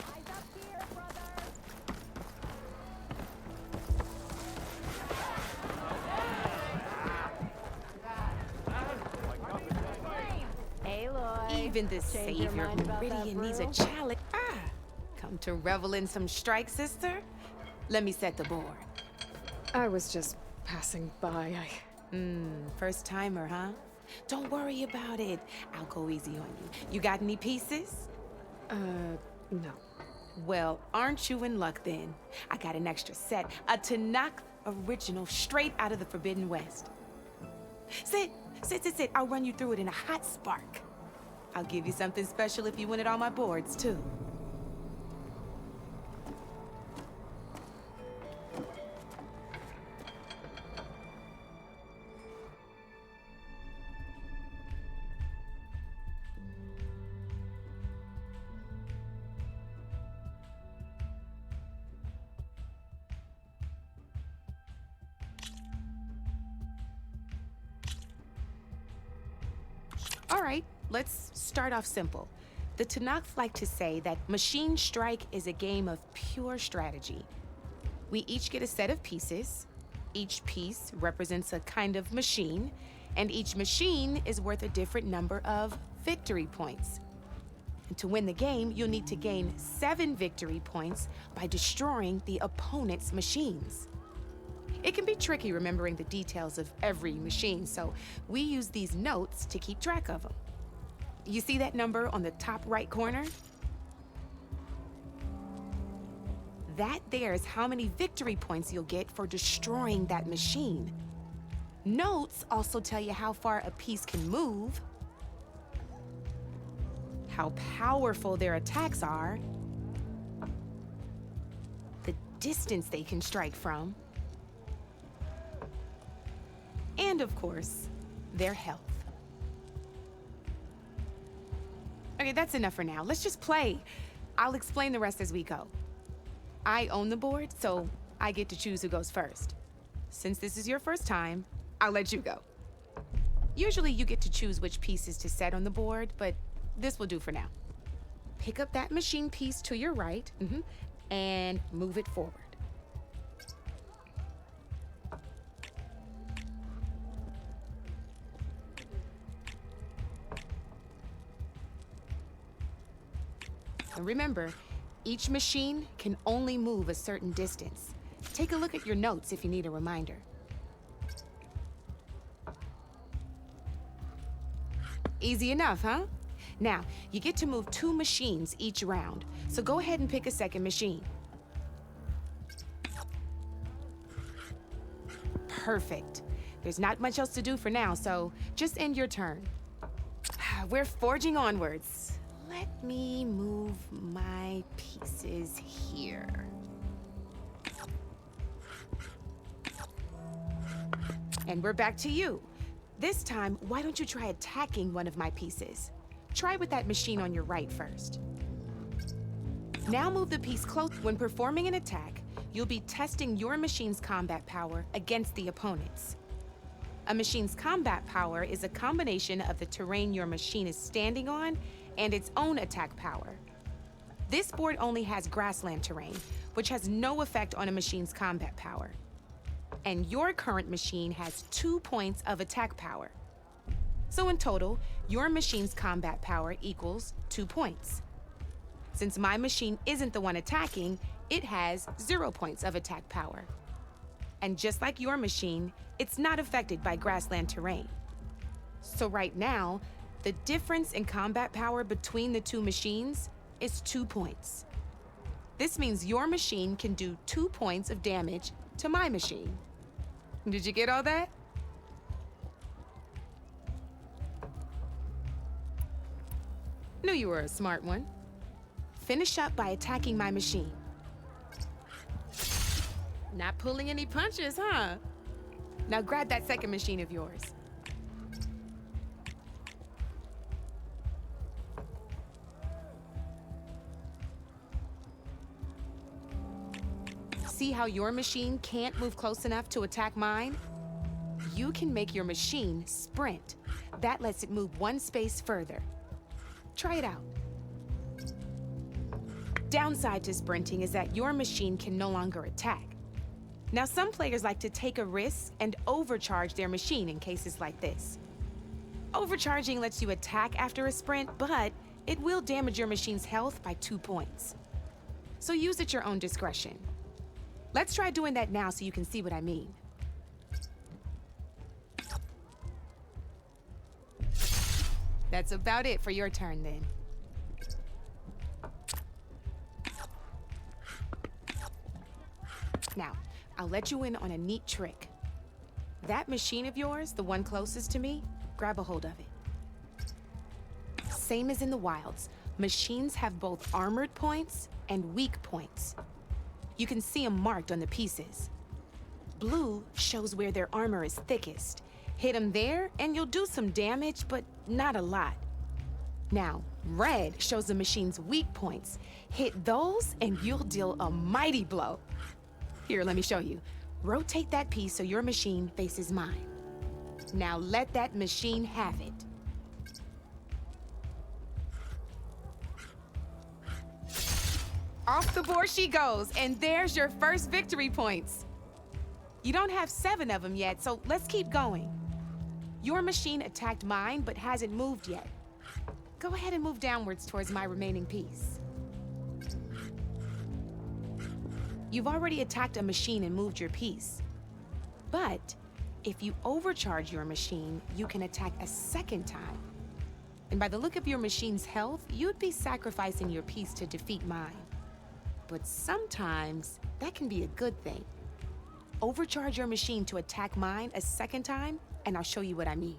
Eyes up here, brother. Aloy. Even the Change your savior mind of about that Meridian needs a brew? challenge. Come to revel in some strike, sister? Let me set the board. I was just passing by. First timer, huh? Don't worry about it. I'll go easy on you. You got any pieces? No. Well, aren't you in luck then? I got an extra set, a Tanakh original straight out of the Forbidden West. Sit. I'll run you through it in a hot spark. I'll give you something special if you win it on my boards, too. All right, let's start off simple. The Tanakh like to say that Machine Strike is a game of pure strategy. We each get a set of pieces. Each piece represents a kind of machine, and each machine is worth a different number of victory points. And to win the game, you'll need to gain 7 victory points by destroying the opponent's machines. It can be tricky remembering the details of every machine, so we use these notes to keep track of them. You see that number on the top right corner? That there is how many victory points you'll get for destroying that machine. Notes also tell you how far a piece can move, how powerful their attacks are, the distance they can strike from, and of course, their health. Okay, that's enough for now. Let's just play. I'll explain the rest as we go. I own the board, so I get to choose who goes first. Since this is your first time, I'll let you go. Usually you get to choose which pieces to set on the board, but this will do for now. Pick up that machine piece to your right, and move it forward. And remember, each machine can only move a certain distance. Take a look at your notes if you need a reminder. Easy enough, huh? Now, you get to move 2 machines each round, so go ahead and pick a second machine. Perfect. There's not much else to do for now, so just end your turn. We're forging onwards. Let me move my pieces here. And we're back to you. This time, why don't you try attacking one of my pieces? Try with that machine on your right first. Now move the piece close. When performing an attack, you'll be testing your machine's combat power against the opponent's. A machine's combat power is a combination of the terrain your machine is standing on and its own attack power. This board only has grassland terrain, which has no effect on a machine's combat power. And your current machine has 2 points of attack power. So in total, your machine's combat power equals 2 points. Since my machine isn't the one attacking, it has 0 points of attack power. And just like your machine, it's not affected by grassland terrain. So right now, the difference in combat power between the 2 machines is 2 points. This means your machine can do 2 points of damage to my machine. Did you get all that? Knew you were a smart one. Finish up by attacking my machine. Not pulling any punches, huh? Now grab that second machine of yours. See how your machine can't move close enough to attack mine? you can make your machine sprint. That lets it move one space further. Try it out. Downside to sprinting is that your machine can no longer attack. Now, some players like to take a risk and overcharge their machine in cases like this. Overcharging lets you attack after a sprint, but it will damage your machine's health by 2 points. So use at your own discretion. Let's try doing that now so you can see what I mean. That's about it for your turn then. Now, I'll let you in on a neat trick. That machine of yours, the one closest to me, grab a hold of it. Same as in the wilds, machines have both armored points and weak points. You can see them marked on the pieces. Blue shows where their armor is thickest. Hit them there and you'll do some damage, but not a lot. Now, red shows the machine's weak points. Hit those and you'll deal a mighty blow. Here, let me show you. Rotate that piece so your machine faces mine. Now let that machine have it. Off the board she goes, and there's your first victory points. You don't have 7 of them yet, so let's keep going. Your machine attacked mine, but hasn't moved yet. Go ahead and move downwards towards my remaining piece. You've already attacked a machine and moved your piece. But if you overcharge your machine, you can attack a second time. And by the look of your machine's health, you'd be sacrificing your piece to defeat mine. But sometimes that can be a good thing. Overcharge your machine to attack mine a second time, and I'll show you what I mean.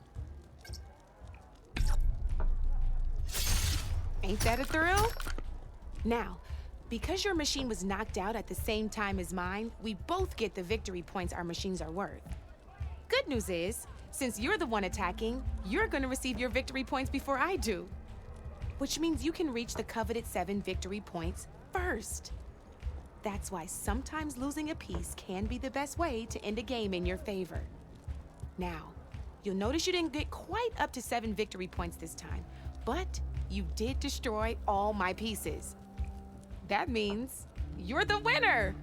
Ain't that a thrill? Now, because your machine was knocked out at the same time as mine, we both get the victory points our machines are worth. Good news is, since you're the one attacking, you're gonna receive your victory points before I do. Which means you can reach the coveted 7 victory points first. That's why sometimes losing a piece can be the best way to end a game in your favor. Now, you'll notice you didn't get quite up to 7 victory points this time, but you did destroy all my pieces. That means you're the winner!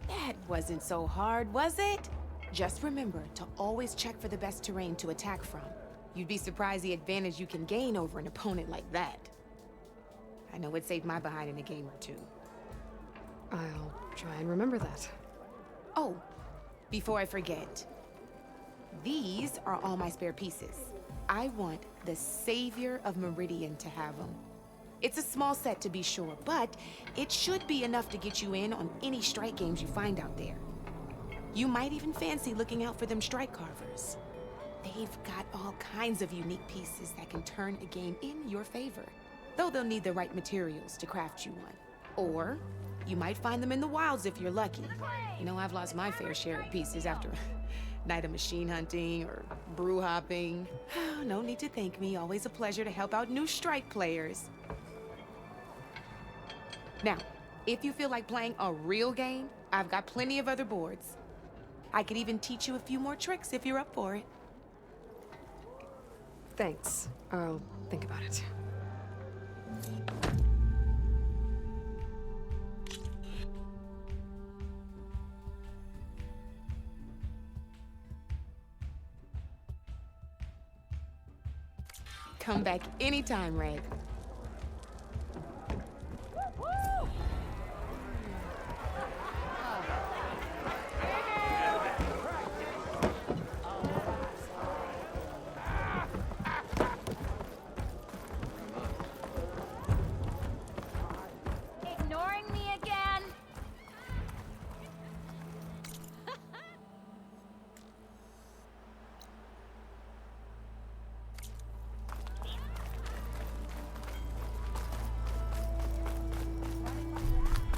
That wasn't so hard, was it? Just remember to always check for the best terrain to attack from. You'd be surprised the advantage you can gain over an opponent like that. I know it saved my behind in a game or 2. I'll try and remember that. Oh, before I forget, these are all my spare pieces. I want the Savior of Meridian to have them. It's a small set to be sure, but it should be enough to get you in on any strike games you find out there. You might even fancy looking out for them strike carvers. They've got all kinds of unique pieces that can turn a game in your favor, though they'll need the right materials to craft you one. Or you might find them in the wilds if you're lucky. You know, I've lost my fair share of pieces after a night of machine hunting or brew hopping. No need to thank me. Always a pleasure to help out new strike players. Now, if you feel like playing a real game, I've got plenty of other boards. I could even teach you a few more tricks if you're up for it. Thanks. I'll think about it. Come back anytime, Red. Ignoring me again?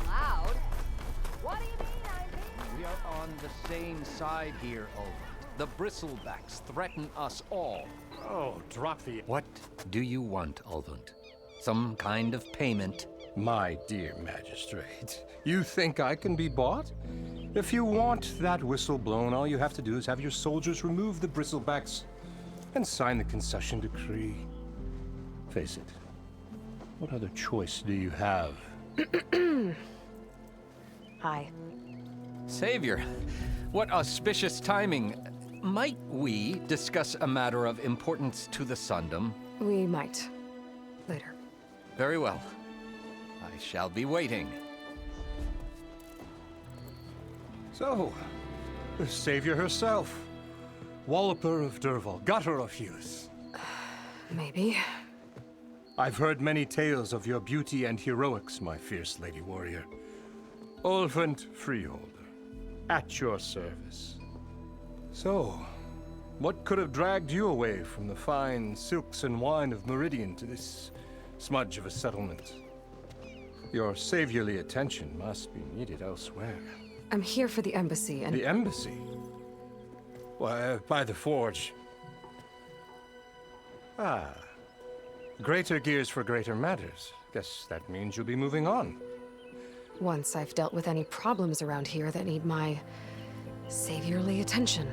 Loud? What do you mean I'm being... We are on the same side here, Ulvund. The Bristlebacks threaten us all. Oh, drop the... What do you want, Ulvund? Some kind of payment? My dear magistrate, you think I can be bought? If you want that whistle blown, all you have to do is have your soldiers remove the bristlebacks and sign the concession decree. Face it, what other choice do you have? Hi. Savior, what auspicious timing. Might we discuss a matter of importance to the Sundom? We might. Later. Very well. I shall be waiting. So, the savior herself. Walloper of Derval, gutter of youth. Maybe. I've heard many tales of your beauty and heroics, my fierce lady warrior. Ulfund Freeholder, at your service. So, what could have dragged you away from the fine silks and wine of Meridian to this smudge of a settlement? Your saviorly attention must be needed elsewhere. I'm here for the embassy and... The embassy? Why, by the forge. Ah. Greater gears for greater matters. Guess that means you'll be moving on. Once I've dealt with any problems around here that need my saviorly attention.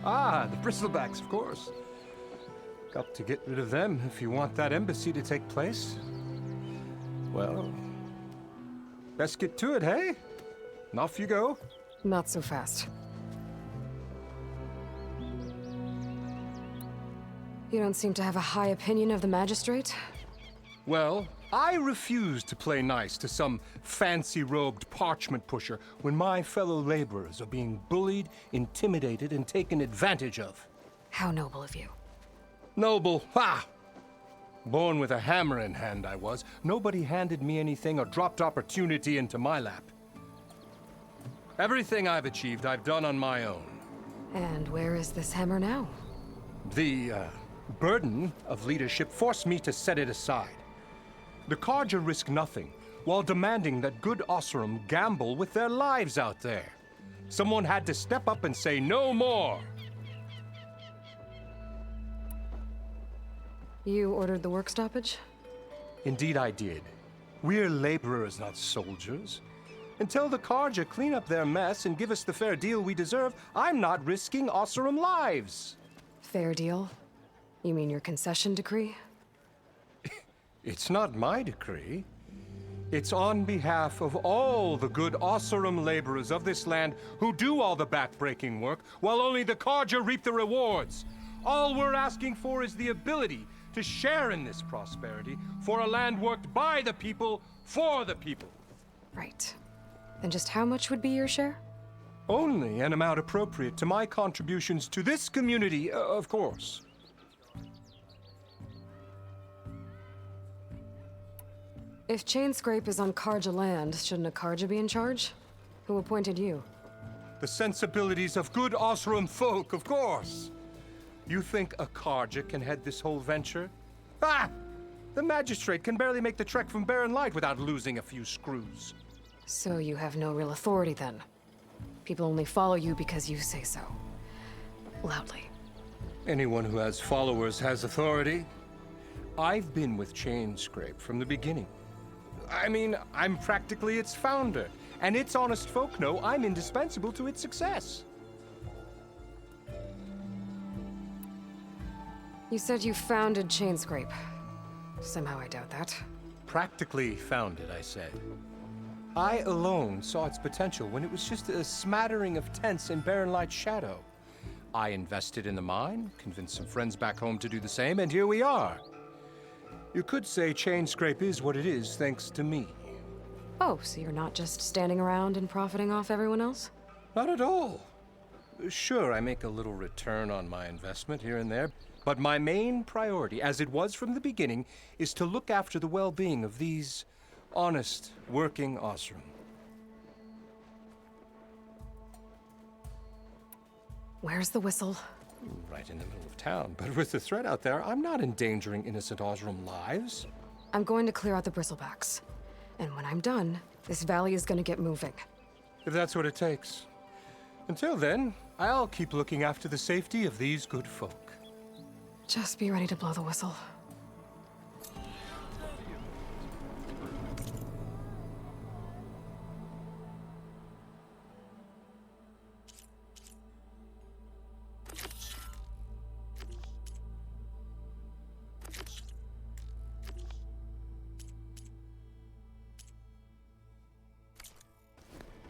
Ah, the bristlebacks, of course. Got to get rid of them if you want that embassy to take place. Well, best get to it, hey? And off you go. Not so fast. You don't seem to have a high opinion of the magistrate? Well, I refuse to play nice to some fancy-robed parchment pusher when my fellow laborers are being bullied, intimidated, and taken advantage of. How noble of you. Noble, ha! Born with a hammer in hand, I was. Nobody handed me anything or dropped opportunity into my lap. Everything I've achieved, I've done on my own. And where is this hammer now? The, burden of leadership forced me to set it aside. The Carja risk nothing, while demanding that good Osseram gamble with their lives out there. Someone had to step up and say no more. You ordered the work stoppage? Indeed I did. We're laborers, not soldiers. Until the Carja clean up their mess and give us the fair deal we deserve, I'm not risking Osseram lives. Fair deal? You mean your concession decree? It's not my decree. It's on behalf of all the good Osseram laborers of this land who do all the backbreaking work, while only the Carja reap the rewards. All we're asking for is the ability to share in this prosperity for a land worked by the people, for the people. Right. And just how much would be your share? Only an amount appropriate to my contributions to this community, of course. If Chainscrape is on Carja land, shouldn't a Carja be in charge? Who appointed you? The sensibilities of good Osseram folk, of course. You think a Carja can head this whole venture? Ah! The magistrate can barely make the trek from Barren Light without losing a few screws. So you have no real authority then? People only follow you because you say so. Loudly. Anyone who has followers has authority. I've been with Chainscrape from the beginning. I mean, I'm practically its founder, and its honest folk know I'm indispensable to its success. You said you founded Chainscrape. Somehow I doubt that. Practically founded, I said. I alone saw its potential when it was just a smattering of tents in Barren Light's shadow. I invested in the mine, convinced some friends back home to do the same, and here we are. You could say Chainscrape is what it is thanks to me. Oh, so you're not just standing around and profiting off everyone else? Not at all. Sure, I make a little return on my investment here and there, but my main priority, as it was from the beginning, is to look after the well-being of these honest, working Osseram. Where's the whistle? Right in the middle of town, but with the threat out there, I'm not endangering innocent Osseram lives. I'm going to clear out the bristlebacks. And when I'm done, this valley is going to get moving. If that's what it takes. Until then, I'll keep looking after the safety of these good folk. Just be ready to blow the whistle.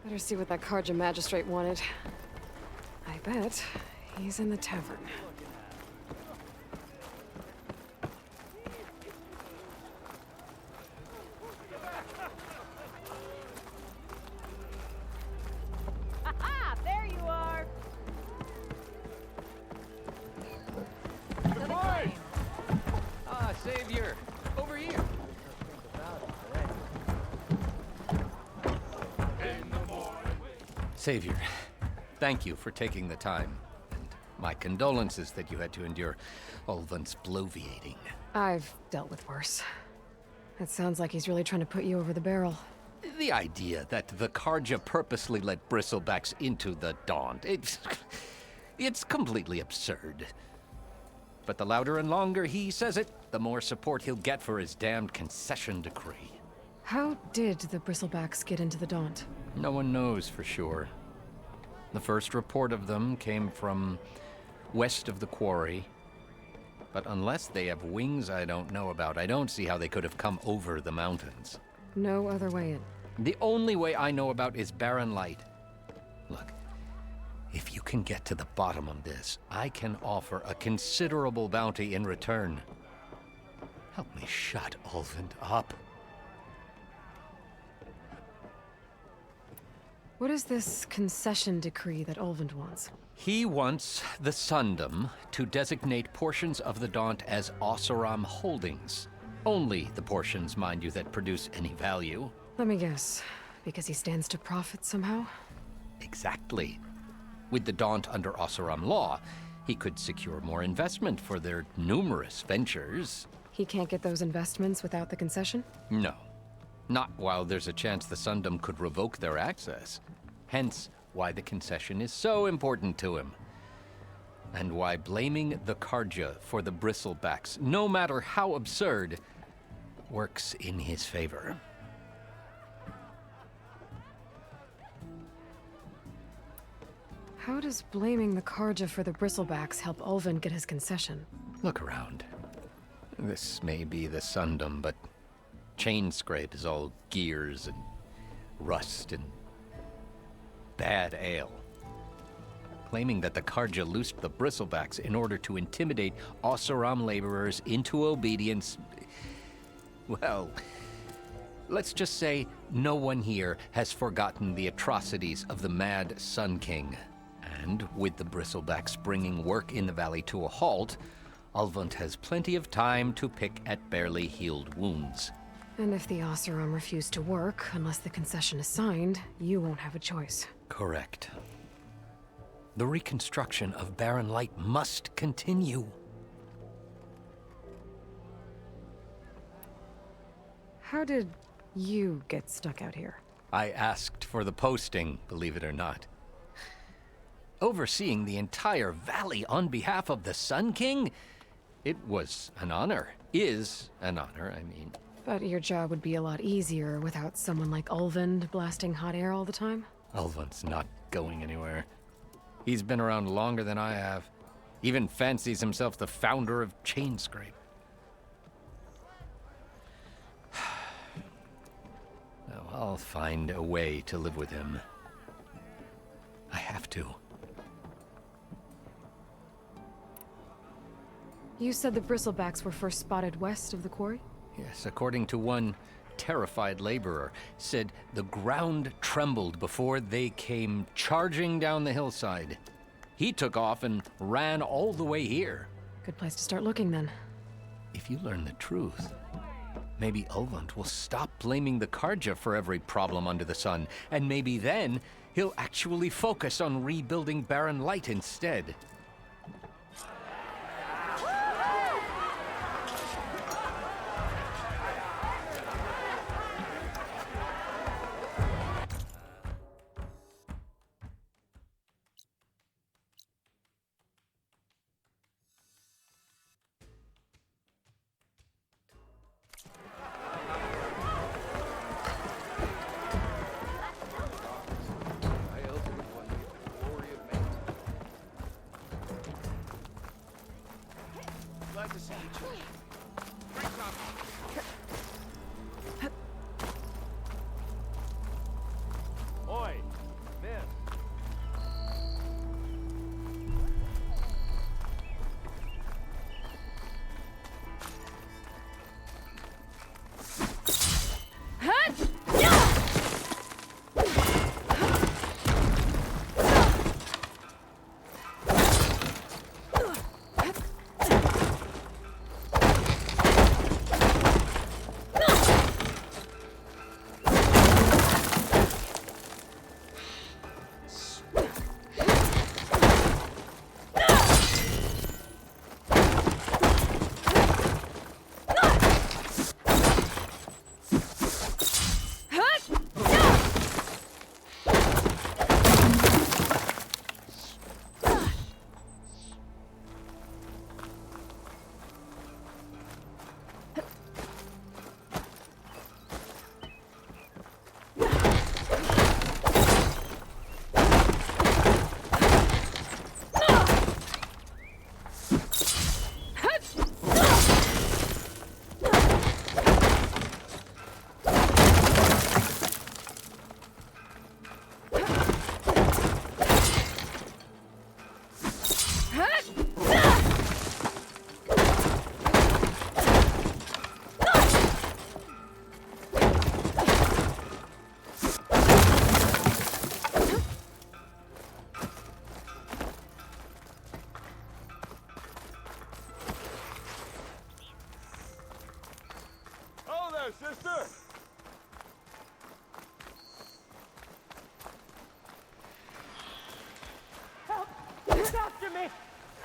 Better see what that Carja magistrate wanted. I bet he's in the tavern. Ha! There you are. Ah, Savior! Over here! Savior, thank you for taking the time. And my condolences that you had to endure Ulvund's bloviating. I've dealt with worse. It sounds like he's really trying to put you over the barrel. The idea that the Carja purposely let Bristlebacks into the Daunt, it's completely absurd. But the louder and longer he says it, the more support he'll get for his damned concession decree. How did the Bristlebacks get into the Daunt? No one knows for sure. The first report of them came from west of the quarry. But unless they have wings I don't know about, I don't see how they could have come over the mountains. No other way in. The only way I know about is Barren Light. Look, if you can get to the bottom of this, I can offer a considerable bounty in return. Help me shut Ulvund up. What is this concession decree that Ulvund wants? He wants the Sundom to designate portions of the Daunt as Oseram holdings. Only the portions, mind you, that produce any value. Let me guess. Because he stands to profit somehow? Exactly. With the Daunt under Oseram law, he could secure more investment for their numerous ventures. He can't get those investments without the concession? No. Not while there's a chance the Sundom could revoke their access. Hence, why the concession is so important to him. And why blaming the Carja for the Bristlebacks, no matter how absurd, works in his favor. How does blaming the Carja for the Bristlebacks help Ulvund get his concession? Look around. This may be the Sundom, but Chainscrape is all gears and rust and bad ale. Claiming that the Carja loosed the Bristlebacks in order to intimidate Oseram laborers into obedience. Well, let's just say no one here has forgotten the atrocities of the Mad Sun King. And with the Bristlebacks bringing work in the valley to a halt, Ulvund has plenty of time to pick at barely healed wounds. And if the Oseram refuse to work, unless the concession is signed, you won't have a choice. Correct. The reconstruction of Barren Light must continue. How did you get stuck out here? I asked for the posting, believe it or not. Overseeing the entire valley on behalf of the Sun King? It was an honor. Is an honor, I mean. But your job would be a lot easier without someone like Ulvund blasting hot air all the time? Ulvund's not going anywhere. He's been around longer than I have. Even fancies himself the founder of Chainscrape. Now, I'll find a way to live with him. I have to. You said the Bristlebacks were first spotted west of the quarry? Yes, according to one terrified laborer, said the ground trembled before they came charging down the hillside. He took off and ran all the way here. Good place to start looking, then. If you learn the truth, maybe Ulvund will stop blaming the Carja for every problem under the sun, and maybe then he'll actually focus on rebuilding Barren Light instead.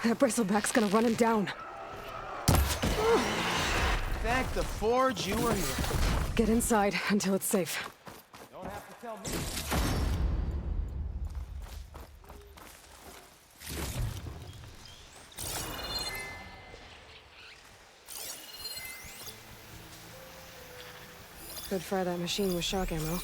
That bristleback's gonna run him down. Thank the Forge you were here. Get inside until it's safe. Don't have to tell me. Could fry that machine with shock ammo.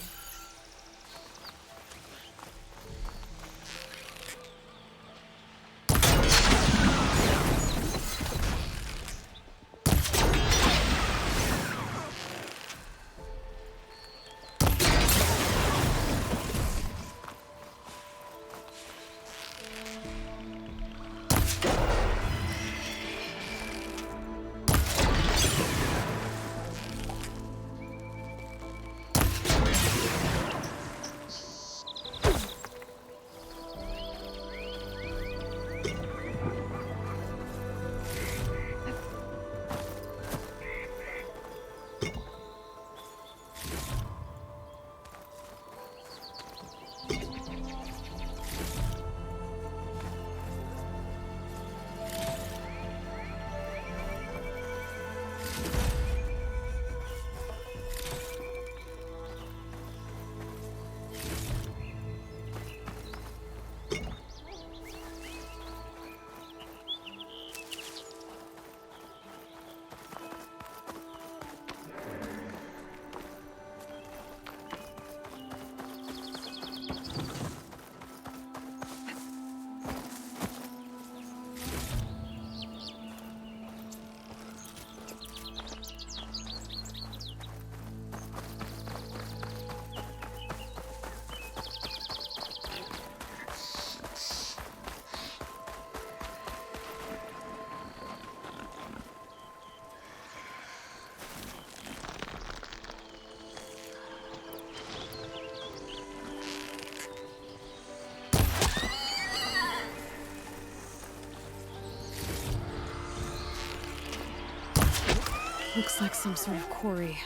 Looks like some sort of quarry.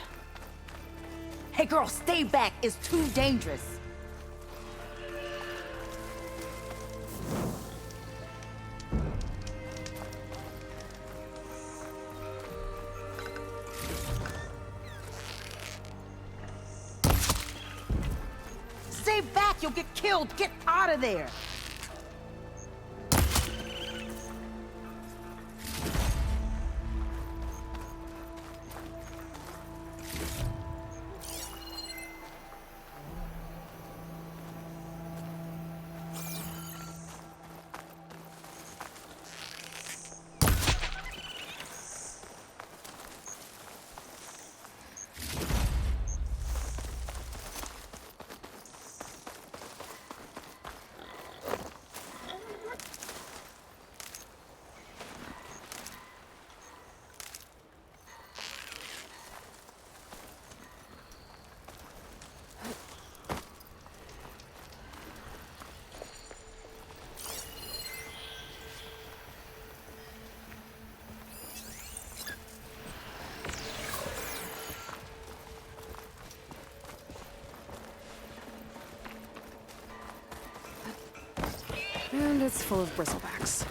Hey girl, stay back. It's too dangerous. Stay back, you'll get killed. Get out of there. And it's full of bristlebacks.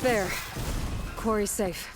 There. Quarry's safe.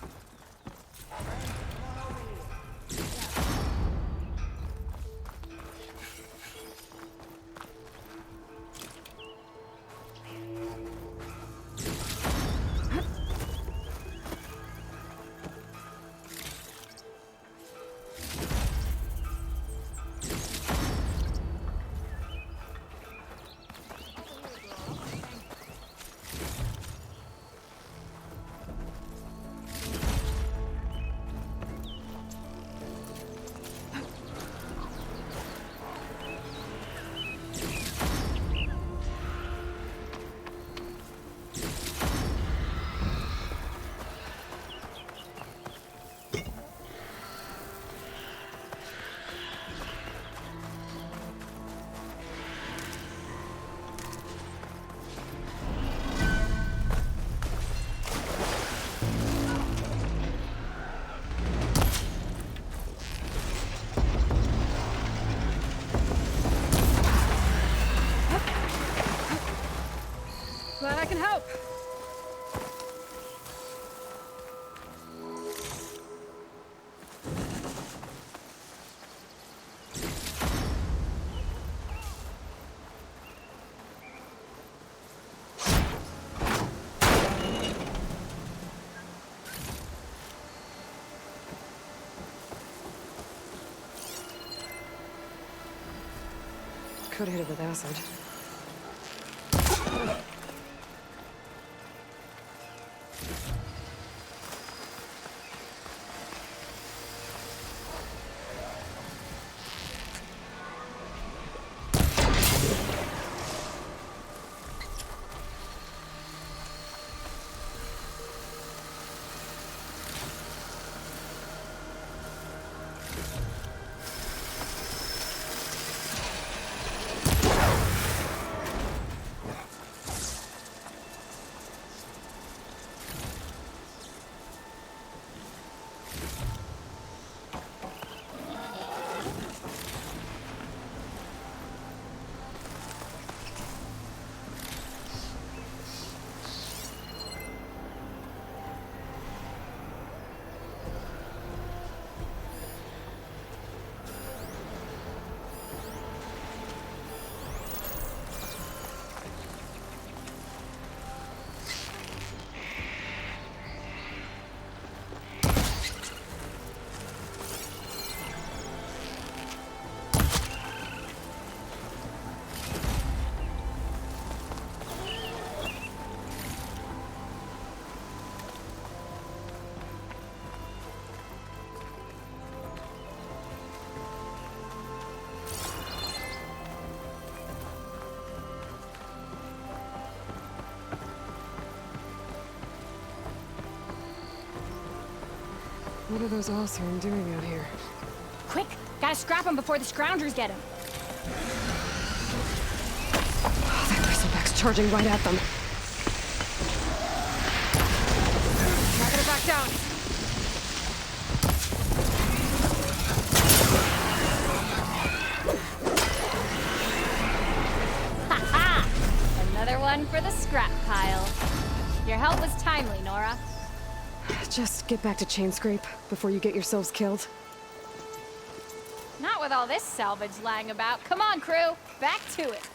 can help. Could hit it with acid. What are those Oseram doing out here? Quick! Gotta scrap him before the Scroungers get him. Oh, that bristleback's charging right at them. Tracking it back down. Ha ha! Another one for the scrap pile. Your help was timely, Nora. Just get back to Chainscrape before you get yourselves killed. Not with all this salvage lying about. Come on, crew. Back to it.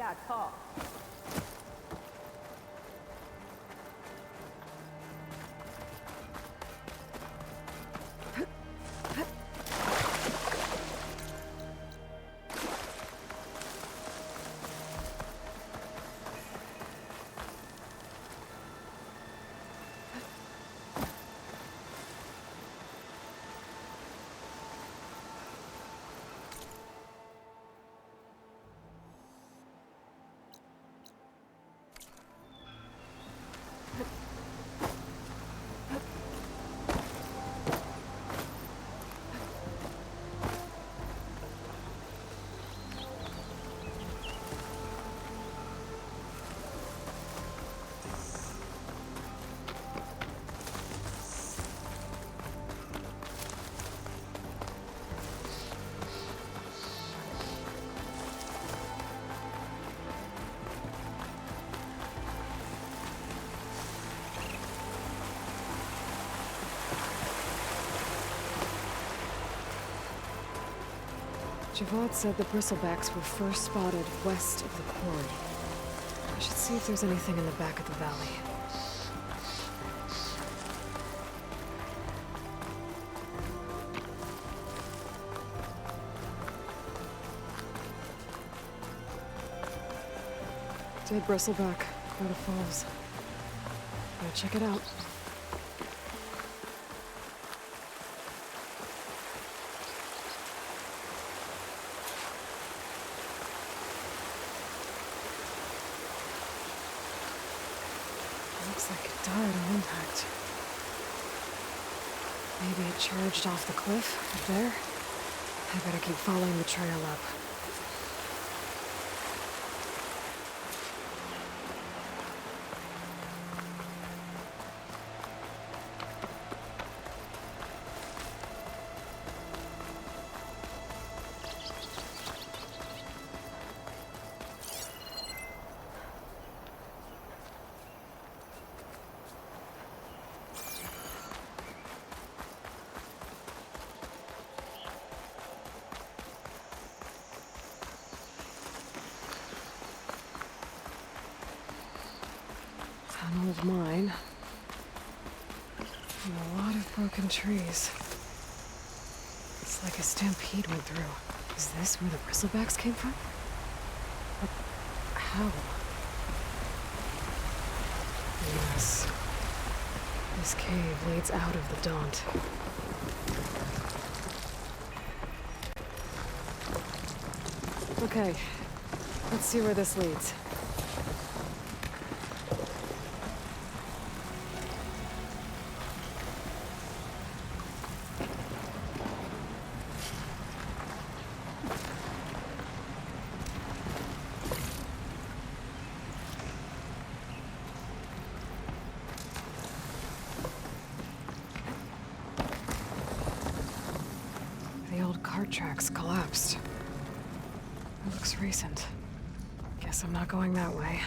got caught. Javad said the bristlebacks were first spotted west of the quarry. I should see if there's anything in the back of the valley. Dead bristleback, Grotto Falls. Gotta check it out. Looks like it died on impact. Maybe it charged off the cliff up there. I better keep following the trail up. An old mine. And a lot of broken trees. It's like a stampede went through. Is this where the bristlebacks came from? But how? Yes. This cave leads out of the Daunt. Okay. Let's see where this leads. The old cart tracks collapsed. It looks recent. Guess I'm not going that way.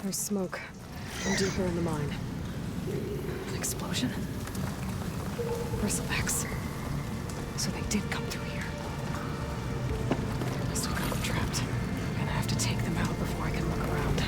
There's smoke from deeper in the mine. An explosion? Bristlebacks. So they did come through here. I still got them trapped. I'm gonna have to take them out before I can look around.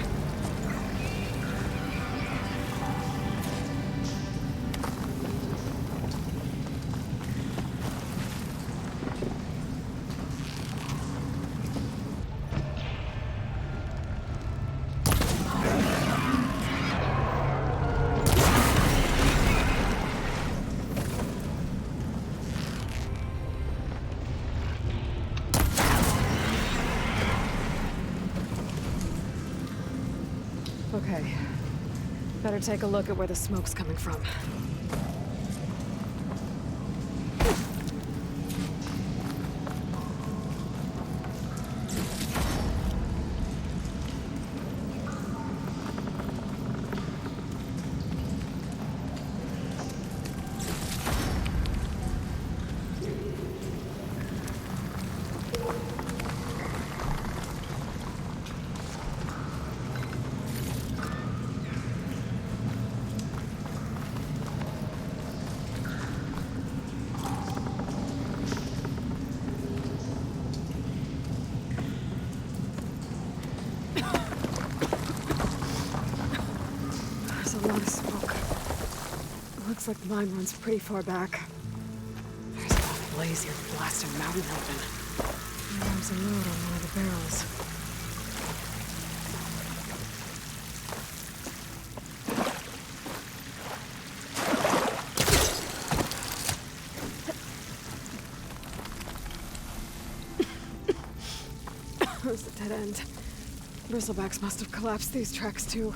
Okay. Better take a look at where the smoke's coming from. like the mine runs pretty far back. There's enough blaze here to blast a mountain open. There's a load on one of the barrels. There's a dead end. Bristlebacks must have collapsed these tracks too.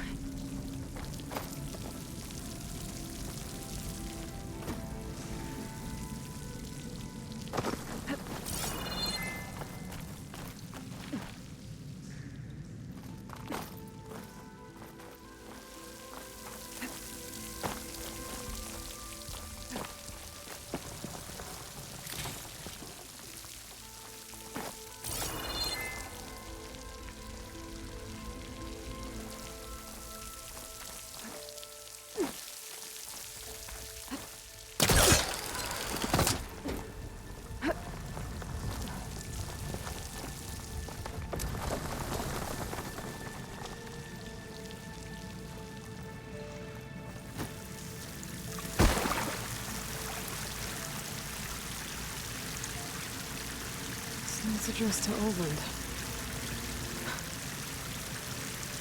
It's addressed to Oland.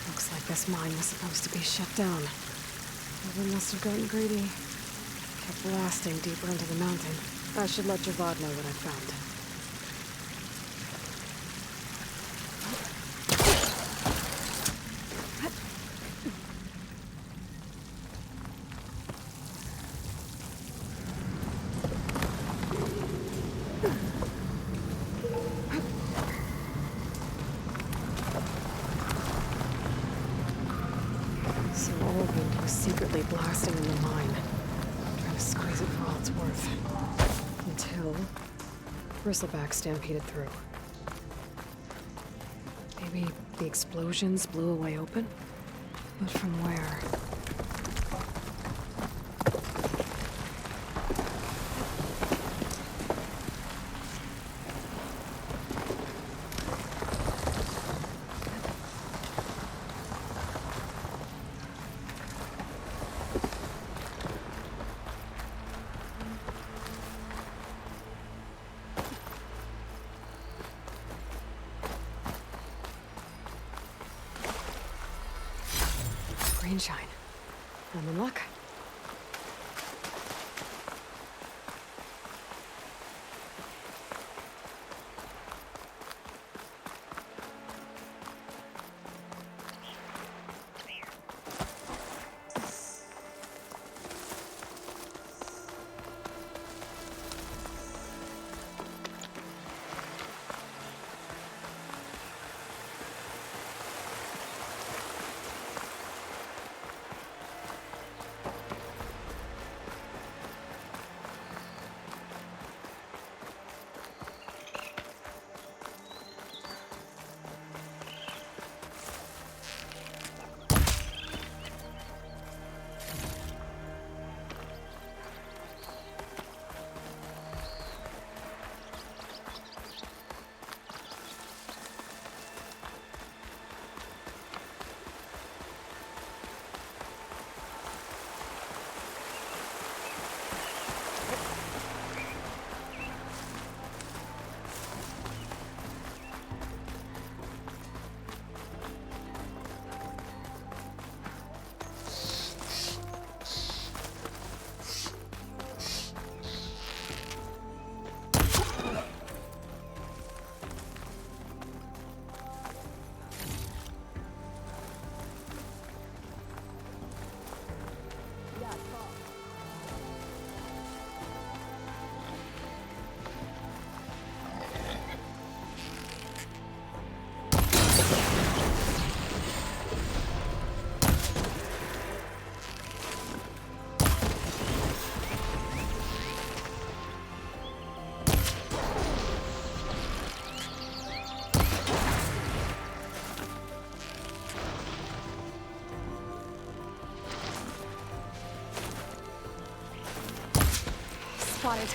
Looks like this mine was supposed to be shut down. Oland must have gotten greedy. Kept blasting deeper into the mountain. I should let Javad know what I found. So Oland was secretly blasting in the mine, trying to squeeze it for all it's worth. Until Bristleback stampeded through. Maybe the explosions blew a way open? But from where? Greenshine. I'm in luck. Spotted.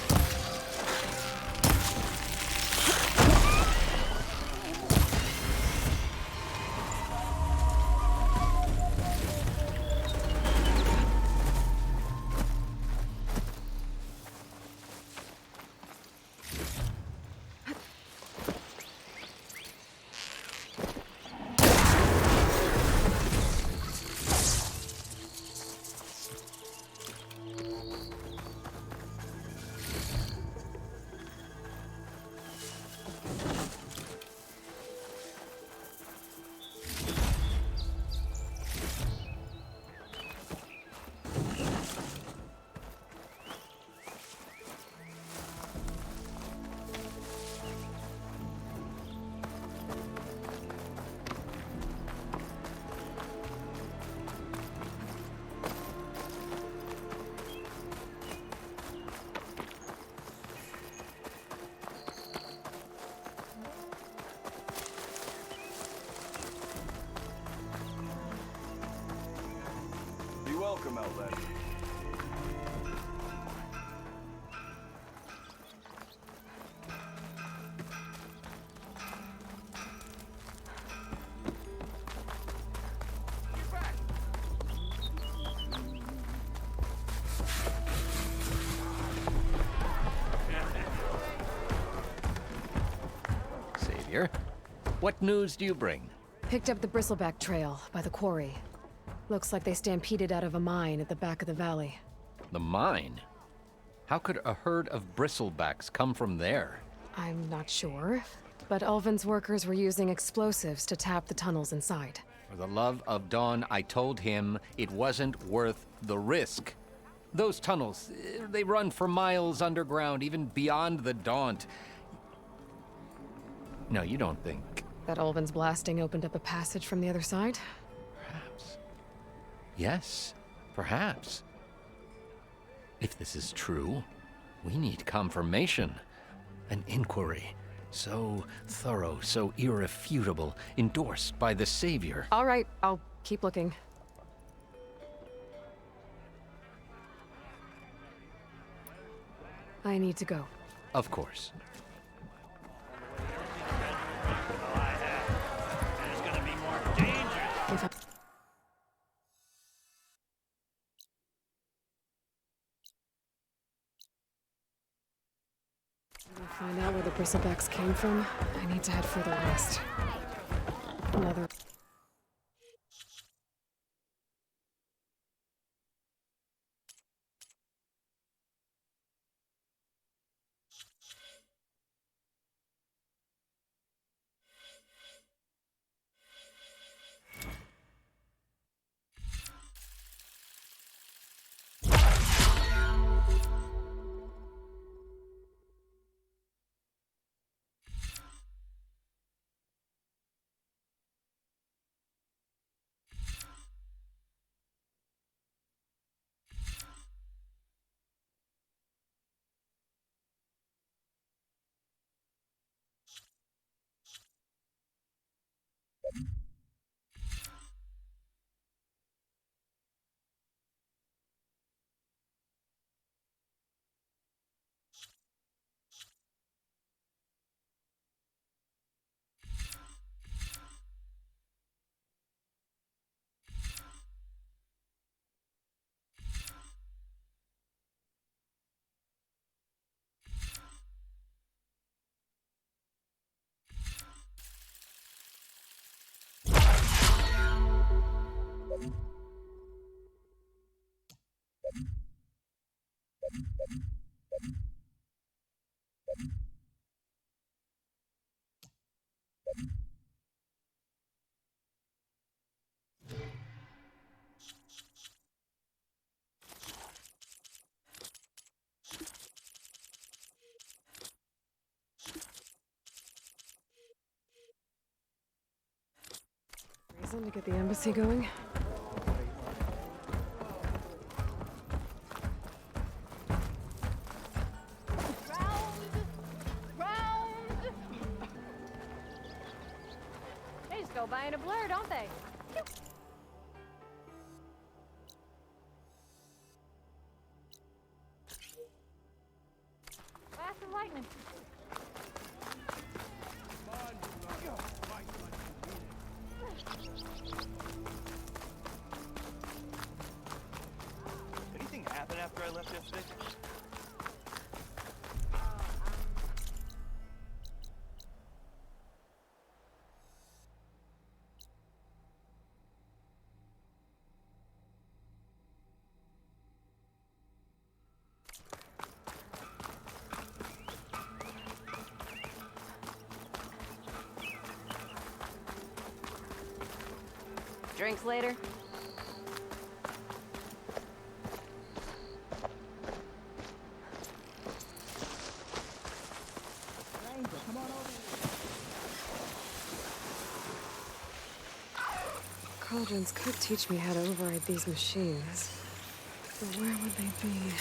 Warrior. What news do you bring? Picked up the Bristleback Trail by the quarry. Looks like they stampeded out of a mine at the back of the valley. The mine? How could a herd of bristlebacks come from there? I'm not sure, but Ulvin's workers were using explosives to tap the tunnels inside. For the love of Dawn, I told him it wasn't worth the risk. Those tunnels, they run for miles underground, even beyond the Daunt. No, you don't think... That Ulvin's blasting opened up a passage from the other side? Perhaps. Yes, perhaps. If this is true, we need confirmation. An inquiry. So thorough, so irrefutable, endorsed by the Savior. All right, I'll keep looking. I need to go. Of course. If I... To find out where the bristlebacks came from, I need to head further west. Another... Reason to get the embassy going? They just go by in a blur, don't they? Flash of lightning. Anything happen after I left yesterday? Drinks later. Cauldrons could teach me how to override these machines. But where would they be?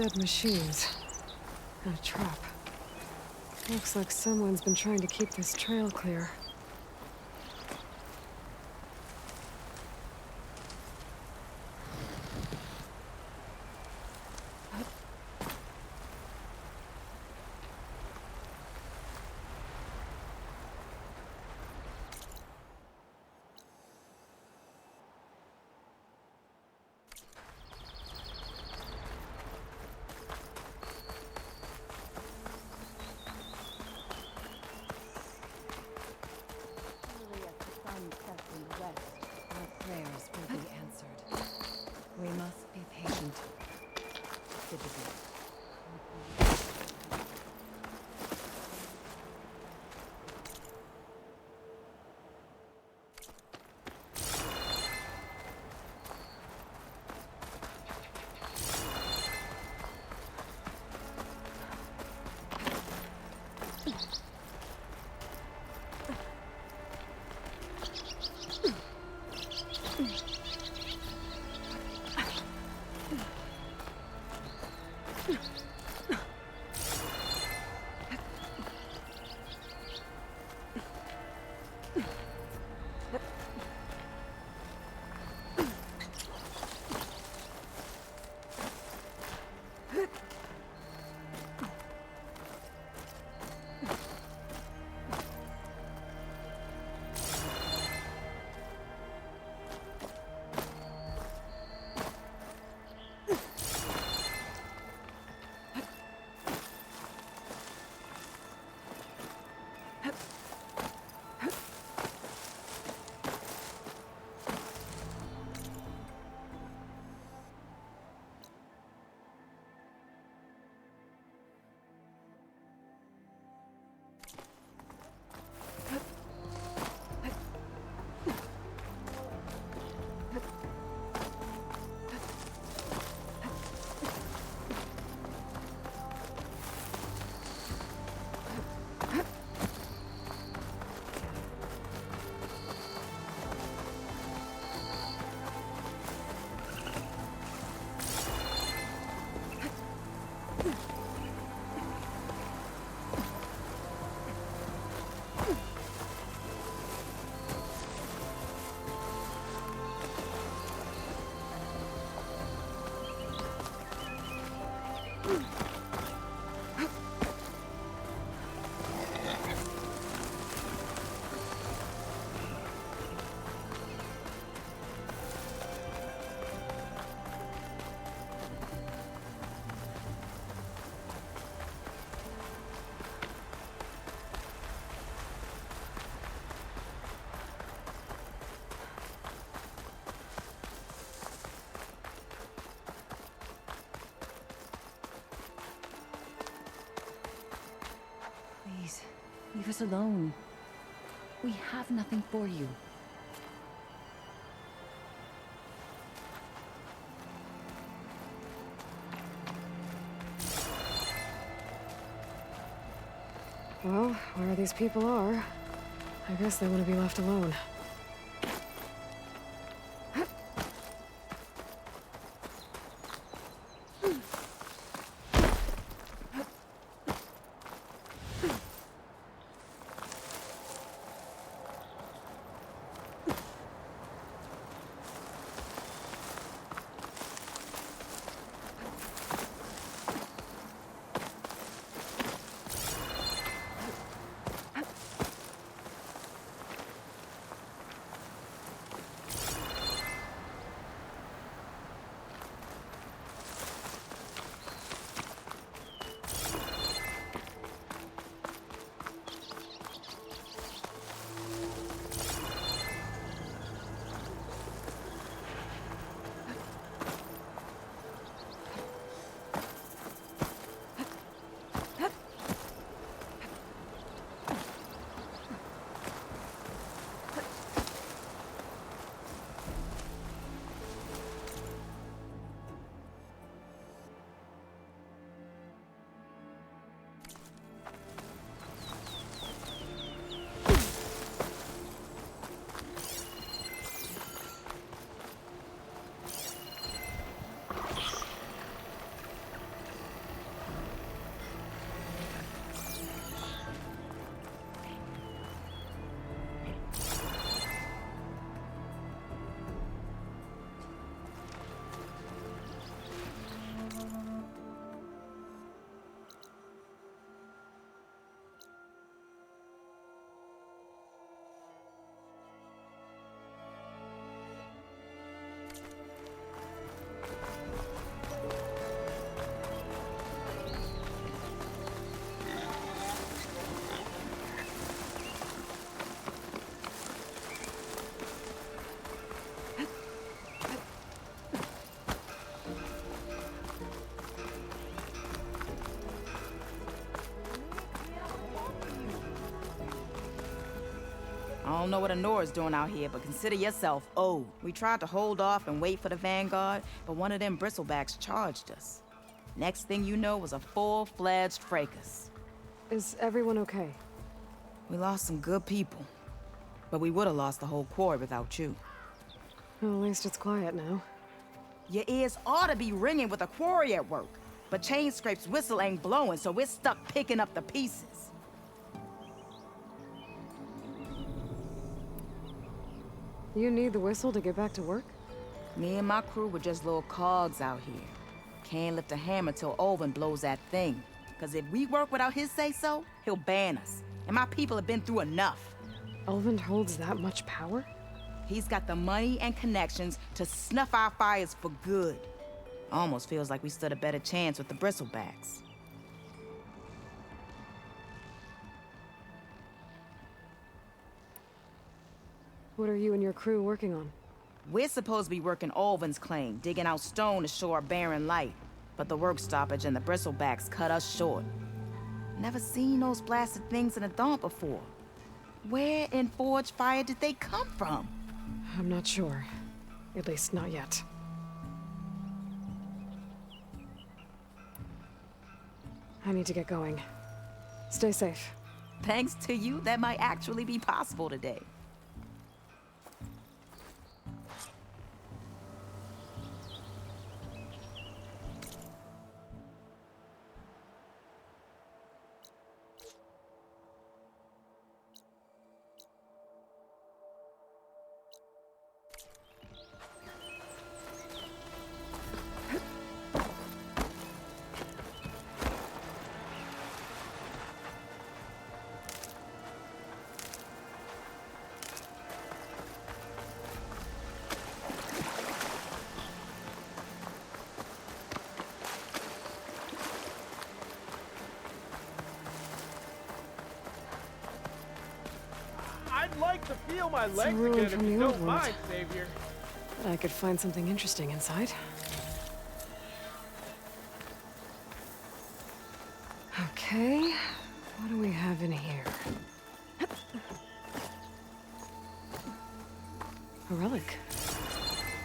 dead machines. And a trap. Looks like someone's been trying to keep this trail clear. Surely as the sun sets in the west, our prayers will be answered. We must be patient. Citizen. Please, leave us alone. We have nothing for you. Well, where these people are, I guess they want to be left alone. I don't know what Honora's doing out here, but consider yourself owed. We tried to hold off and wait for the Vanguard, but one of them bristlebacks charged us. Next thing you know was a full-fledged fracas. Is everyone okay? We lost some good people, but we would have lost the whole quarry without you. Well, at least it's quiet now. Your ears ought to be ringing with a quarry at work, but Chainscrape's whistle ain't blowing, so we're stuck picking up the pieces. You need the whistle to get back to work? Me and my crew were just little cogs out here. Can't lift a hammer till Olvin blows that thing. Cause if we work without his say-so, he'll ban us. And my people have been through enough. Elvin holds that much power? He's got the money and connections to snuff our fires for good. Almost feels like we stood a better chance with the bristlebacks. What are you and your crew working on? We're supposed to be working Olvin's claim, digging out stone to show our barren light. But the work stoppage and the bristlebacks cut us short. Never seen those blasted things in a dawn before. Where in Forge Fire did they come from? I'm not sure. At least not yet. I need to get going. Stay safe. Thanks to you, that might actually be possible today. I'd like to feel my It's a legs ruin again if from you the old don't world. mind, Savior. I could find something interesting inside. Okay, what do we have in here? A relic.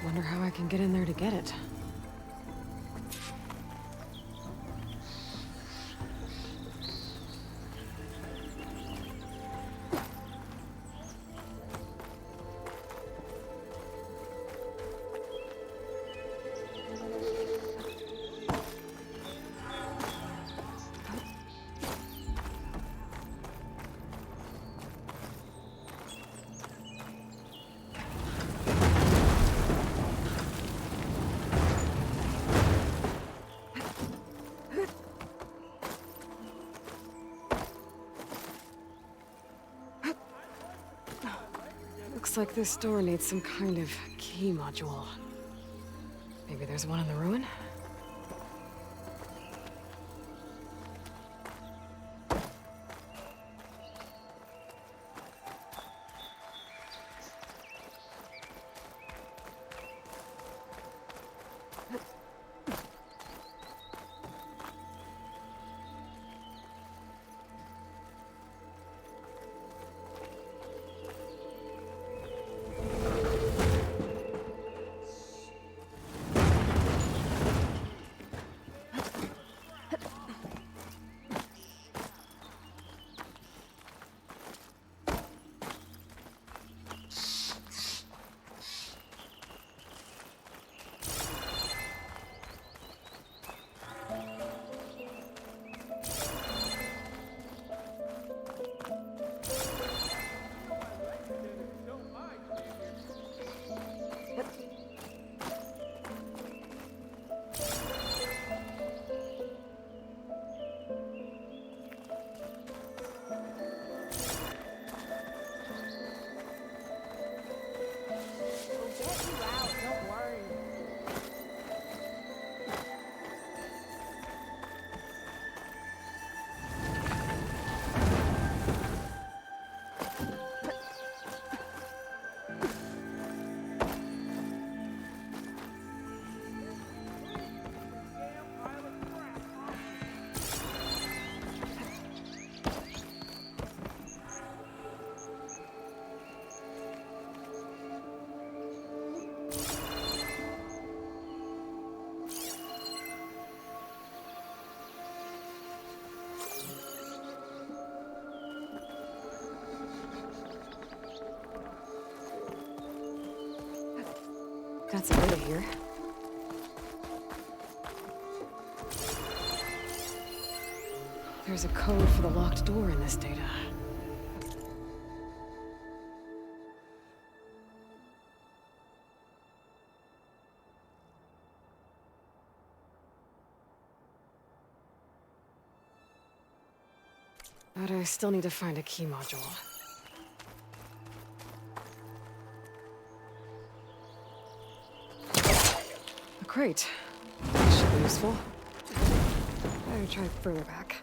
Wonder how I can get in there to get it. Looks like this door needs some kind of key module. Maybe there's one in the ruin? got some data here. There's a code for the locked door in this data. But I still need to find a key module. A crate. This should be useful. Better try further back.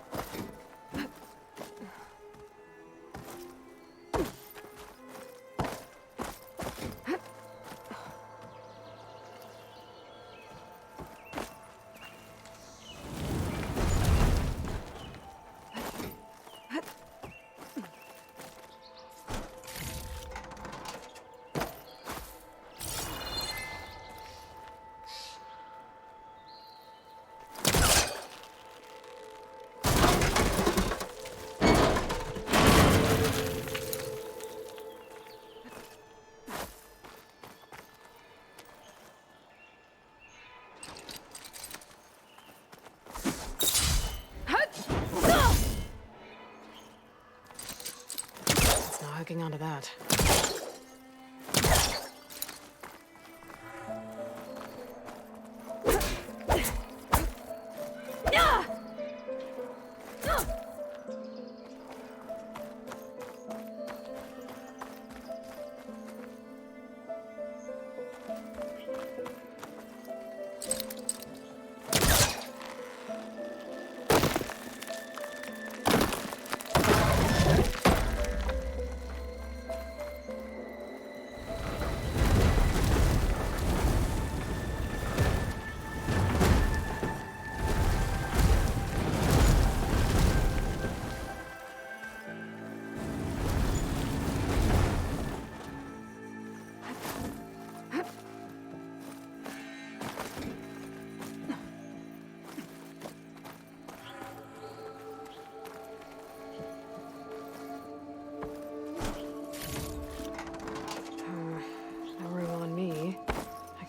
Hooking onto that.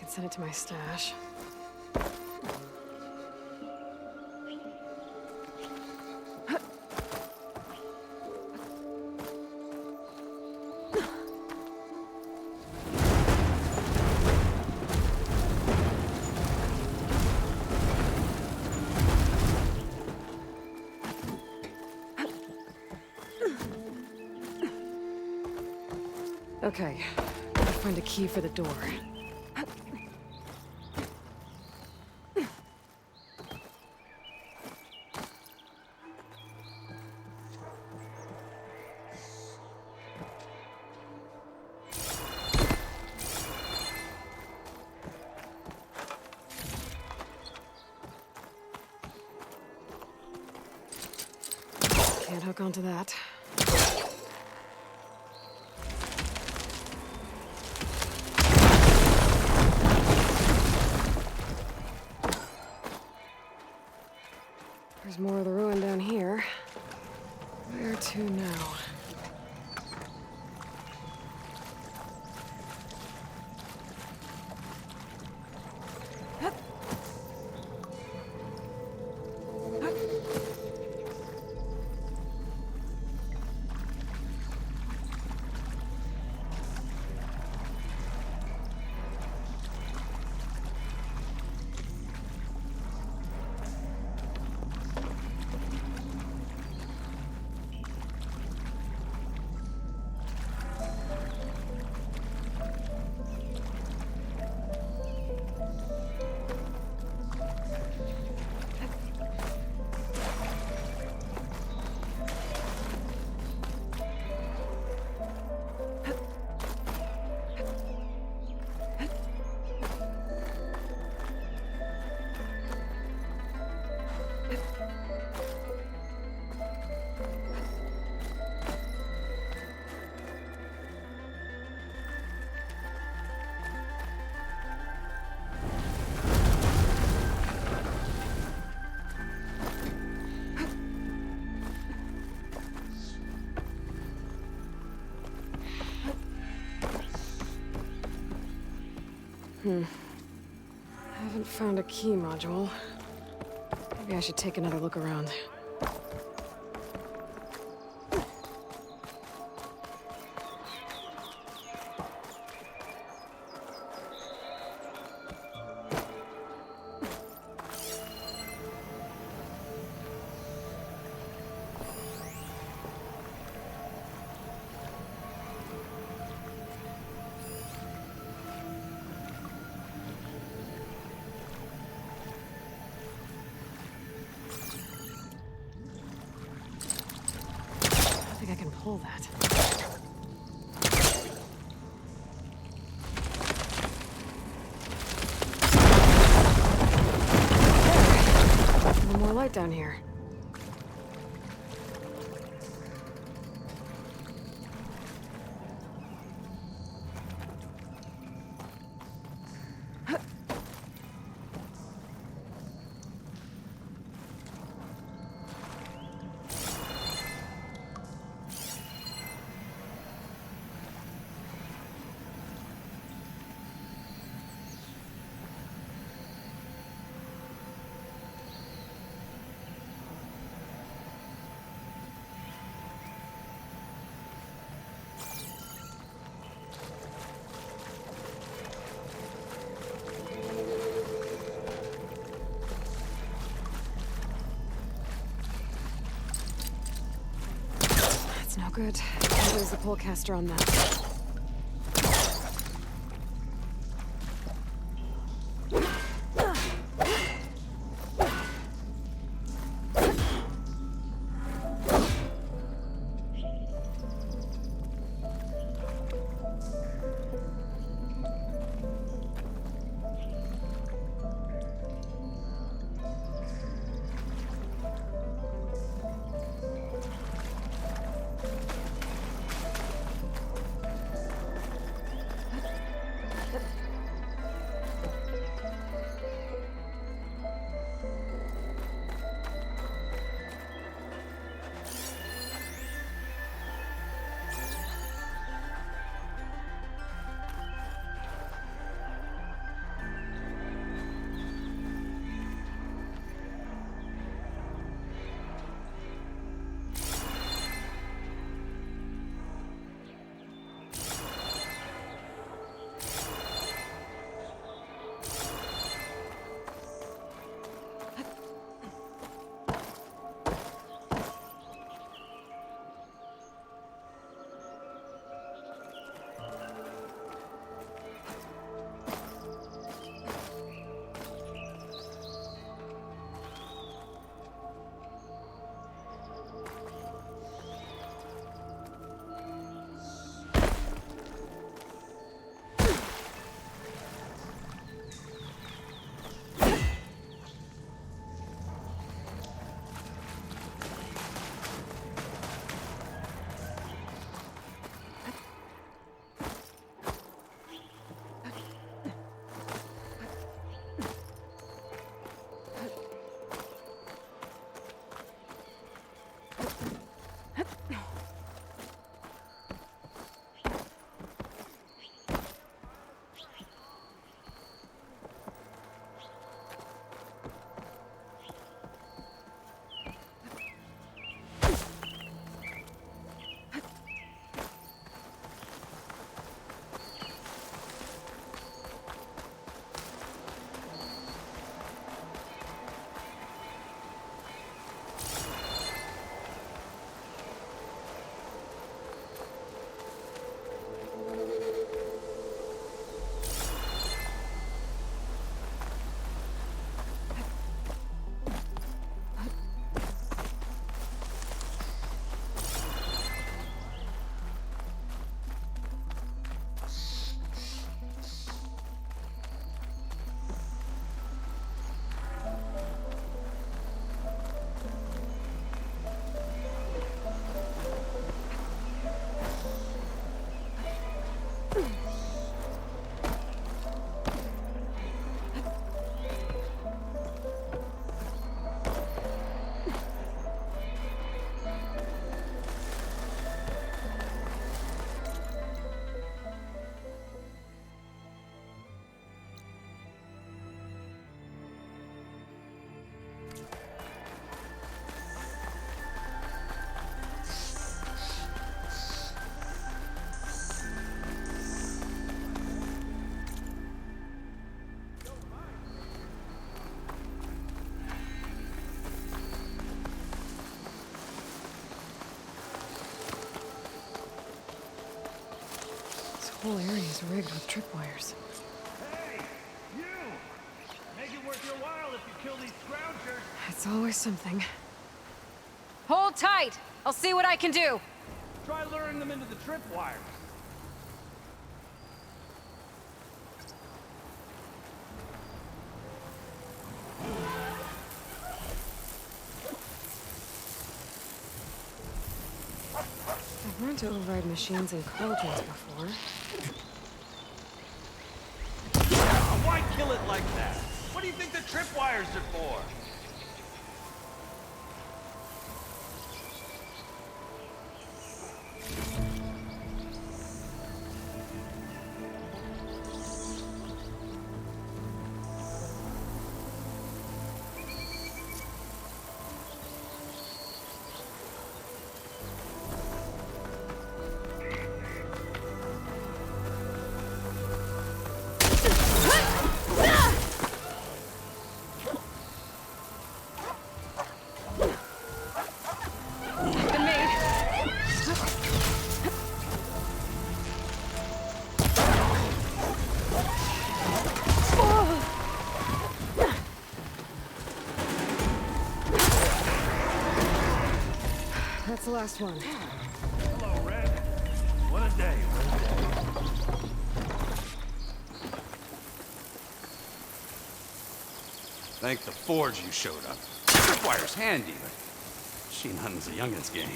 Send it to my stash. Okay, gotta find a key for the door. Can't hook onto that. There's more of the ruin down here. Where to now? Haven't found a key module. Maybe I should take another look around. I think I can pull that. There! A little more light down here. No good. There's the polecaster on that. whole area is rigged with tripwires. Hey, you! Make it worth your while if you kill these scroungers. It's always something. Hold tight! I'll see what I can do! Try luring them into the tripwires. I've learned to override machines and cauldrons before. Why kill it like that? What do you think the tripwires are for? That's the last one. Hello, Red. What a day, what a day. Thank the Forge you showed up. Tripwire's handy, but machine hunting's a youngin's game.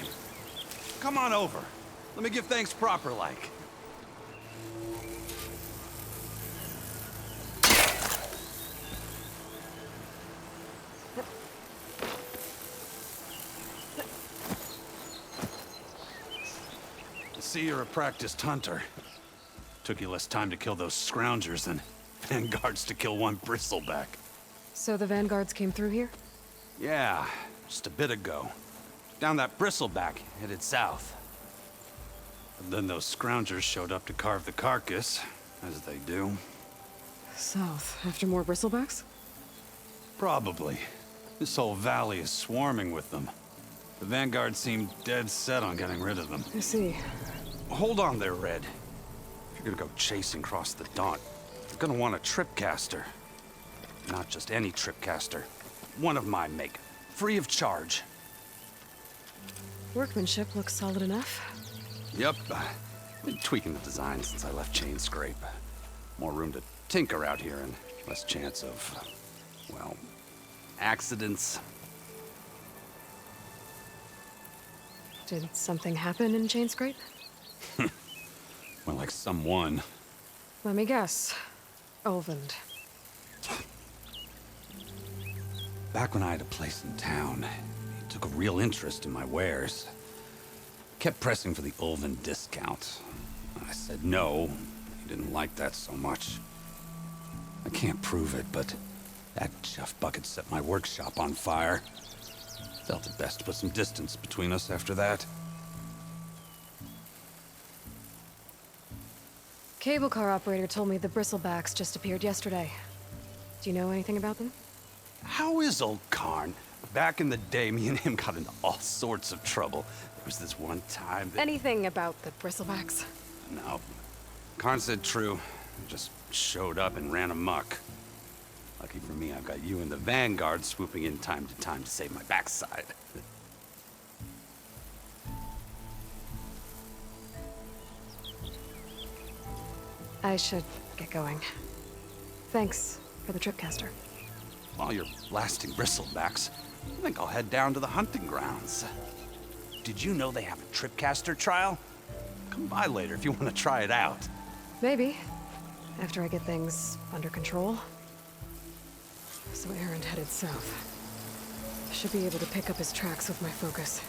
Come on over. Let me give thanks proper like. I see you're a practiced hunter. Took you less time to kill those scroungers than vanguards to kill one bristleback. So the vanguards came through here? Yeah, just a bit ago. Down that bristleback, headed south. And then those scroungers showed up to carve the carcass, as they do. South, after more bristlebacks? Probably. This whole valley is swarming with them. The vanguard seemed dead set on getting rid of them. I see. Hold on there, Red. If you're gonna go chasing across the Daunt, you're gonna want a tripcaster. Not just any tripcaster. One of my make. Free of charge. Workmanship looks solid enough. Yep. Been tweaking the design since I left Chain Scrape. More room to tinker out here and less chance of, well, accidents. Did something happen in Chain Scrape? Well, like someone. Let me guess. Ulvund. Back when I had a place in town, he took a real interest in my wares. Kept pressing for the Ulvund discount. I said no. He didn't like that so much. I can't prove it, but that chuff bucket set my workshop on fire. Felt it best to put some distance between us after that. Cable car operator told me the bristlebacks just appeared yesterday. Do you know anything about them? How is old Karn? Back in the day, me and him got into all sorts of trouble. There was this one time that... Anything about the bristlebacks? No. Karn said true. Just showed up and ran amok. Lucky for me, I've got you and the Vanguard swooping in time to save my backside. I should get going. Thanks for the tripcaster. While you're blasting bristlebacks, I think I'll head down to the hunting grounds. Did you know they have a tripcaster trial? Come by later if you want to try it out. Maybe. After I get things under control. So Erend headed south. I should be able to pick up his tracks with my focus.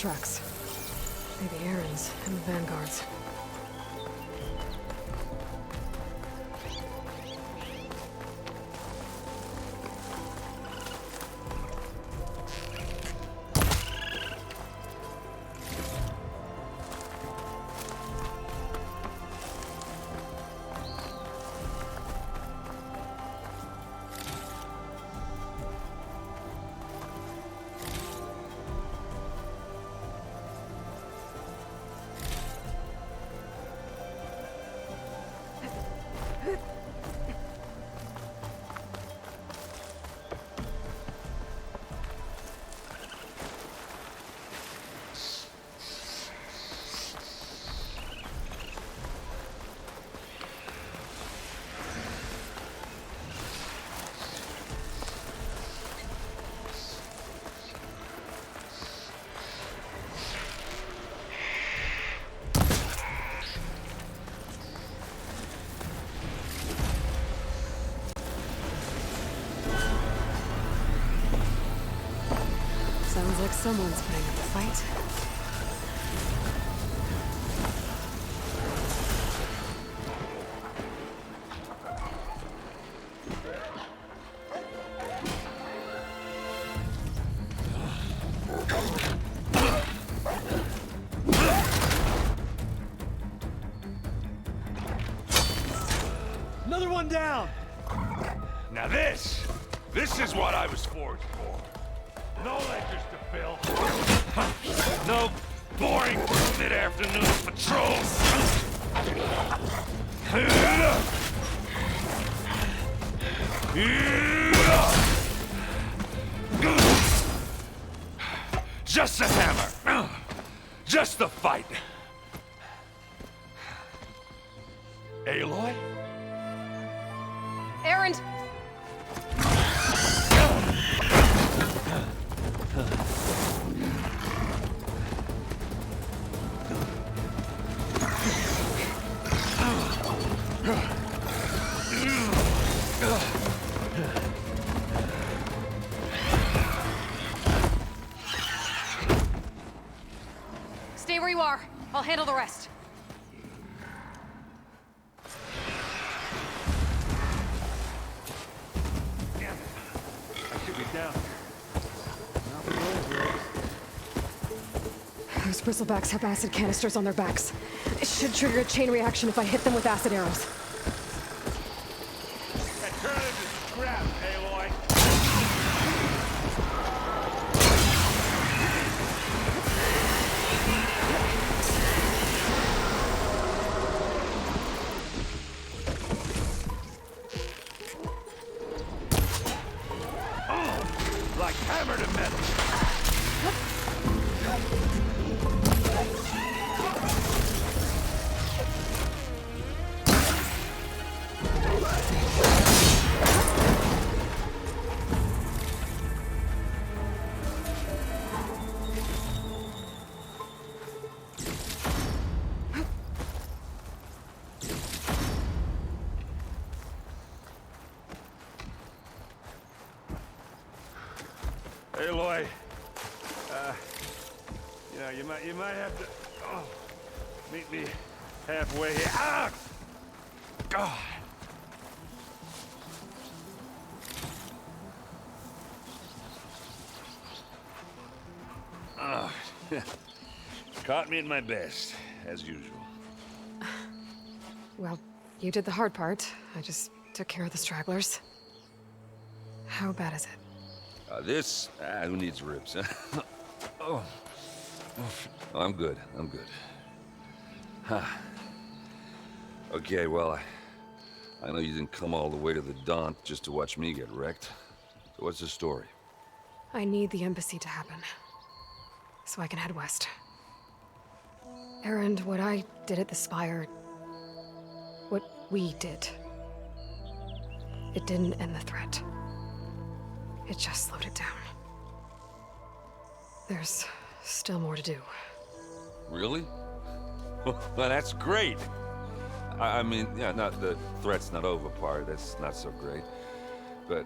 tracks. Maybe Aaron's and the Vanguard's. Sounds like someone's putting up a fight. Another one down! Now this is what I was forged for. No ledgers to fill. No boring mid-afternoon patrols. Just a hammer. Just a fight. Aloy? Aaron! Stay where you are. I'll handle the rest. I should be down. Those bristlebacks have acid canisters on their backs. It should trigger a chain reaction if I hit them with acid arrows. Turn it into scrap, Aloy. Like hammer to metal. Aloy, you might have to meet me halfway here. Ah! God. Caught me at my best, as usual. Well, you did the hard part. I just took care of the stragglers. How bad is it? Who needs ribs, huh? Oh, I'm good. Huh. Okay, well, I know you didn't come all the way to the Daunt just to watch me get wrecked. So what's the story? I need the embassy to happen, so I can head west. Aaron, what I did at the Spire, what we did, it didn't end the threat. It just slowed it down. There's still more to do. Really? Well, that's great. I mean, yeah, not the threat's not over part. That's not so great. But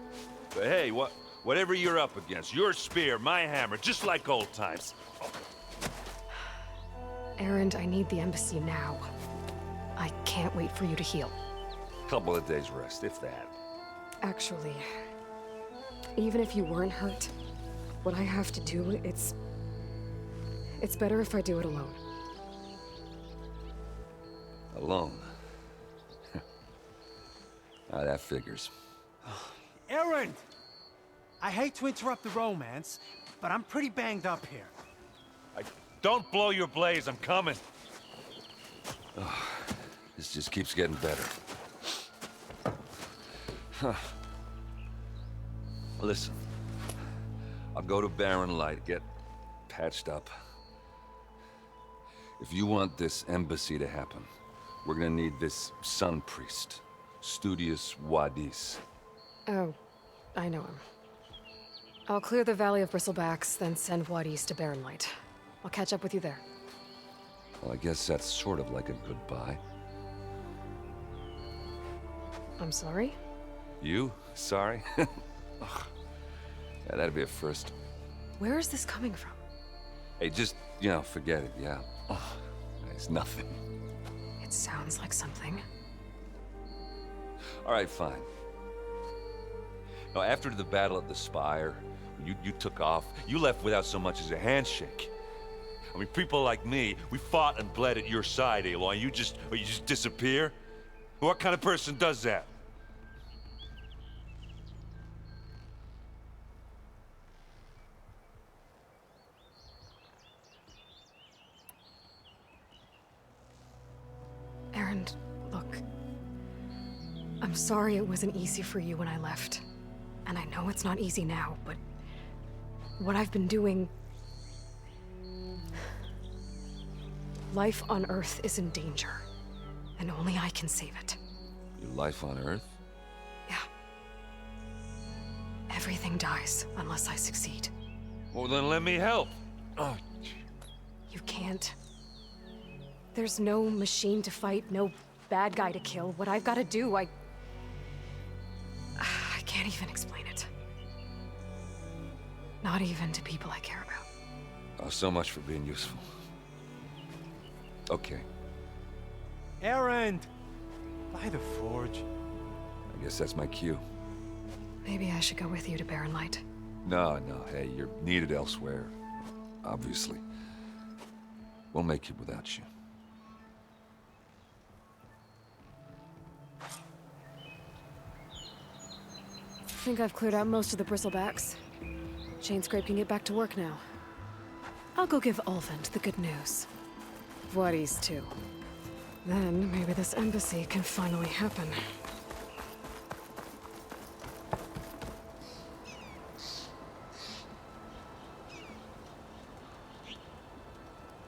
hey, whatever you're up against, your spear, my hammer, just like old times. Erend, I need the embassy now. I can't wait for you to heal. Couple of days rest, if that. Actually, even if you weren't hurt, what I have to do, it's better if I do it alone. Alone. That figures. Erend! I hate to interrupt the romance, but I'm pretty banged up here. Don't blow your blaze, I'm coming. This just keeps getting better. Huh. Listen, I'll go to Barren Light, get patched up. If you want this embassy to happen, we're gonna need this sun priest, Studius Wadis. Oh, I know him. I'll clear the Valley of Bristlebacks, then send Wadis to Barren Light. I'll catch up with you there. Well, I guess that's sort of like a goodbye. I'm sorry? You? Sorry? Ugh. Yeah, that'd be a first. Where is this coming from? Hey, just, forget it, yeah. Ugh. It's nothing. It sounds like something. All right, fine. Now, after the Battle at the Spire, you took off, you left without so much as a handshake. I mean, people like me, we fought and bled at your side, Aloy. You just disappear? What kind of person does that? Erend, look. I'm sorry it wasn't easy for you when I left. And I know it's not easy now, but what I've been doing... Life on Earth is in danger, and only I can save it. Your life on Earth? Yeah. Everything dies unless I succeed. Well, then let me help. Oh. You can't. There's no machine to fight, no bad guy to kill. What I've got to do, I can't even explain it. Not even to people I care about. Oh, so much for being useful. Okay. Erend! By the Forge. I guess that's my cue. Maybe I should go with you to Barren Light. No, hey, you're needed elsewhere. Obviously. We'll make it without you. I think I've cleared out most of the Bristlebacks. Chainscrape can get back to work now. I'll go give Ulvund the good news. Wadis, too. Then maybe this embassy can finally happen.